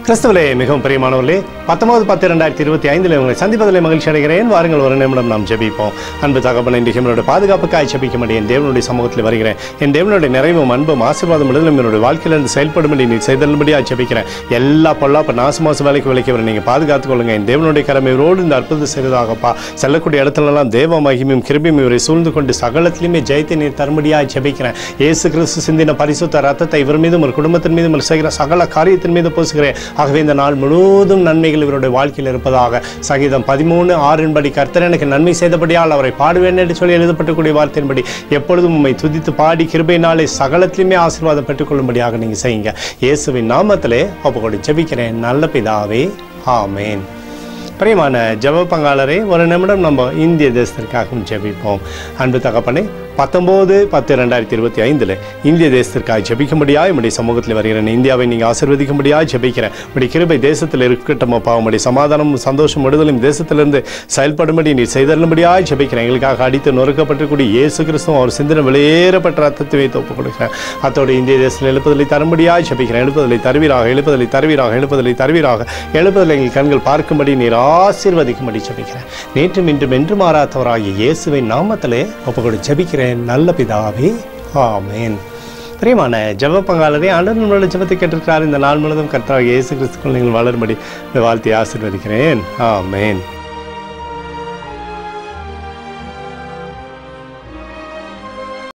கிறிஸ்துவிலே மிகவும் பிரியமானவர்களே, 19/10/2025 உங்களை சந்திப்பதிலே மகிழ்ச்சி அடைகிறேன். வாருங்கள், ஒரு நிமிடம் நாம் ஜெபிப்போம். அன்பு தகப்பனே, இன்றைக்கு என்னுடைய பாதுகாப்புக்காய் ஜெபிக்கும்படி என் தேவனுடைய சமூகத்தில் வருகிறேன். என் தேவனுடைய நிறைவும் அன்பும் ஆசீர்வாதம் விடுதலும் என்னுடைய வாழ்க்கையிலிருந்து செயல்படும்படி நீ செய்தல்படியாக ஜெபிக்கிறேன். எல்லா பொல்லாப்பு நாசமாச வேலைக்கு விலைக்கு நீங்கள் பாதுகாத்துக் கொள்ளுங்க. என் தேவனுடைய கடமையோடு இந்த அற்புதம் செய்வதாகப்பா. செல்லக்கூடிய இடத்துலலாம் தேவ மகிமையும் கிருபையும் இவரை சூழ்ந்து கொண்டு சகலத்திலுமே ஜெயத்தை நீர் தரும்படியாக ஜெபிக்கிறேன். இயேசு கிறிஸ்து சிந்தின பரிசுத்த ரத்தத்தை இவர் மீதும் ஒரு குடும்பத்தின் மீதும் செய்கிற சகல காரியத்தின் மீது பூசுகிறேன். ஆகவே இந்த நாள் முழுவதும் நன்மைகள் இவருடைய வாழ்க்கையில் இருப்பதாக. சங்கீதம் 13:6 கர்த்தர் எனக்கு நன்மை செய்தபடியால் அவரை பாடுவேன் என்று சொல்லி எழுதப்பட்டக்கூடிய வார்த்தையின்படி எப்பொழுதும் உம்மை துதித்து பாடி கிருபையினாலே சகலத்திலுமே ஆசீர்வாதம் பெற்றுக்கொள்ளும்படியாக நீங்கள் செய்யுங்க. இயேசுவின் நாமத்திலே ஒப்புக்கொண்டு ஜெபிக்கிறேன் நல்ல பிதாவே, ஆமேன். பிரியமான ஜெப பங்காளரே, ஒரு நிமிடம் நம்ம இந்திய தேசத்திற்காகவும் ஜெபிப்போம். அன்பு தகப்பனே, 19/10/2025 இந்திய தேசத்திற்காக ஜெபிக்கும்படியாக உடைய சமூகத்தில் வருகிறேன். இந்தியாவை நீங்கள் ஆசீர்வதிக்கும்படியாக ஜெபிக்கிறேன். உடைய கிருபை தேசத்தில் இருக்கட்டும் அப்பா. உடைய சமாதானமும் சந்தோஷம் விடுதலும் தேசத்திலிருந்து செயல்படும்படி நீர் செய்தல்படியாக ஜெபிக்கிறேன். எங்களுக்காக அடித்து நொறுக்கப்பட்டிருக்கூடிய இயேசு கிறிஸ்துவும் அவர் சிந்தனை வெளியேறப்பட்ட ரத்தத்தை வைத்து ஒப்புக் கொடுக்கிறேன். அத்தோடு இந்திய தேசத்தில் எழுப்புதலை தரும்படியாக ஜெபிக்கிறேன். எழுப்புதலை தருவீராக, எழுப்புதலை தருவீராக, எழுப்புதலை தருவீராக, எழுப்புதலை எங்கள் கண்கள் பார்க்கும்படி நீர் ஆசீர்வதிக்கும்படி ஜெபிக்கிறேன். நேற்றும் இன்றும் என்று மாறாதவராகிய இயேசுவின் நாமத்திலே ஒப்புக்கொண்டு ஜெபிக்கிறேன் நல்ல பிதாவே, ஆமேன். பிரியமான ஜெப பங்காளரே, ஆண்டவர் நம்மளோட ஜெபத்தை கேட்டிருக்கிறார். இந்த நாள் முழுவதும் கர்த்தராகிய இயேசு கிறிஸ்துக்குள் நீங்கள் வளரும்படி வாழ்த்தி ஆசீர்வதிக்கிறேன். ஆமேன்.